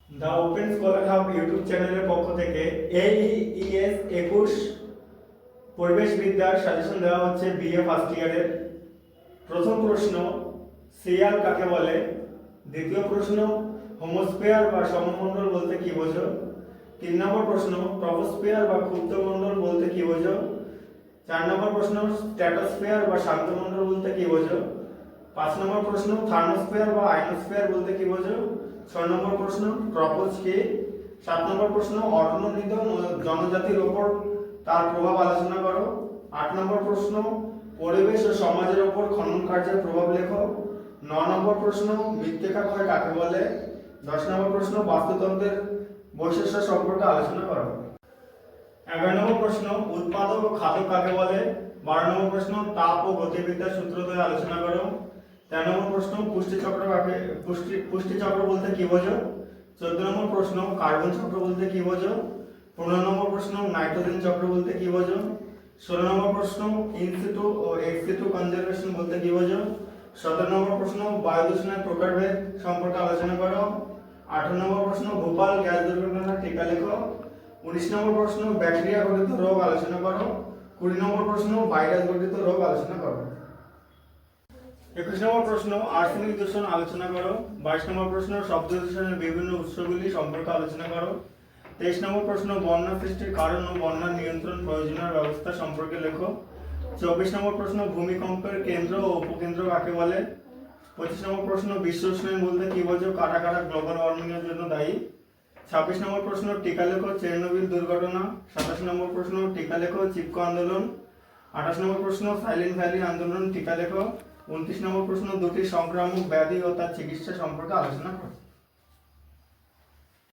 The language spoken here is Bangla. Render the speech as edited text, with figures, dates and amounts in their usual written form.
The open scholar hub YouTube চ্যানেলের পক্ষ থেকে AES 21 পরিবেশ বিদ্যার সাজেশন দেওয়া হচ্ছে বিএ ফার্স্ট ইয়ারের। প্রথম প্রশ্ন, সিয়াল কাকে বলে? দ্বিতীয় প্রশ্ন, হোমোস্ফিয়ার বা সমমণ্ডল বলতে কি বোঝো? 3 নম্বর প্রশ্ন, ট্রপোস্ফিয়ার বা ক্ষুদ্রমণ্ডল বলতে কি বোঝো? 4 নম্বর প্রশ্ন, স্ট্র্যাটোস্ফিয়ার বা শান্তমণ্ডল বলতে কি বোঝো? 5 নম্বর প্রশ্ন, থার্মোস্ফিয়ার বা আয়নোস্ফিয়ার বলতে কি বোঝো? 6 নম্বর প্রশ্ন, ট্রপোজ কি? 7 নম্বর প্রশ্ন, অর্ধনন্দিত জনজাতির ওপর তার প্রভাব আলোচনা করো। 8 নম্বর প্রশ্ন, পরিবেশ ও সমাজের ওপর খনন কার্যের প্রভাব লেখো। 9 নম্বর প্রশ্ন, মৃত্তিকা ক্ষয় কাকে বলে? 10 নম্বর প্রশ্ন, বাস্তুতন্ত্রের বৈশিষ্ট্য সম্পর্কে আলোচনা করো। 11 নম্বর প্রশ্ন, উৎপাদক ও খাদক কাকে বলে? 12 নম্বর প্রশ্ন, তাপ ও গতিবিদ্যার সূত্র ধরে আলোচনা করো। 13 নম্বর প্রশ্ন, পুষ্টিচক্র কাকে পুষ্টিচক্র বলতে কি বোঝো? 14 নম্বর প্রশ্ন, কার্বন চক্র বলতে কি বোঝো? 15 নম্বর প্রশ্ন, নাইট্রোজেন চক্র বলতে কি বোঝো? 16 নম্বর প্রশ্ন, ইনসিটু ও এক্সিটু কনজারভেশন বলতে কি বোঝো? 17 নম্বর প্রশ্ন, বায়ু দূষণের প্রকারভেদ সম্পর্কে আলোচনা করো। 18 নম্বর প্রশ্ন, ভোপাল গ্যাস দুর্ঘটনার টিকা লেখো। 19 নম্বর প্রশ্ন, ব্যাকটেরিয়া ঘটিত রোগ আলোচনা করো। 20 নম্বর প্রশ্ন, ভাইরাস ঘটিত রোগ আলোচনা করো। 21 নম্বর প্রশ্ন, আর্সেনিক দূষণ আলোচনা করো। 22 নম্বর প্রশ্ন, শব্দ দূষণের বিভিন্ন উৎসগুলি সম্পর্কে আলোচনা করো। 23 নম্বর প্রশ্ন, বন্যা সৃষ্টির কারণ ও বন্যা নিয়ন্ত্রণ প্রয়োজনীয় ব্যবস্থা সম্পর্কে লেখো। 24 নম্বর প্রশ্ন, ভূমিকম্পের কেন্দ্র ও উপকেন্দ্র কাকে বলে? 25 নম্বর প্রশ্ন, বিশ্ব উষ্ণায়ন বলতে কি বোঝো? কারা কারা গ্লোবাল ওয়ার্মিং এর জন্য দায়ী? 26 নম্বর প্রশ্ন, টিকা লেখো চেরনোবিল দুর্ঘটনা। 27 নম্বর প্রশ্ন, টিকা লেখো চিপকো আন্দোলন। 28 নম্বর প্রশ্ন, সাইলেন্ট ভ্যালি আন্দোলন টিকা লেখো। 29 নম্বর প্রশ্ন, দুটি সংক্রামক ব্যাধি ও তার চিকিৎসা সম্পর্কে আলোচনা করো।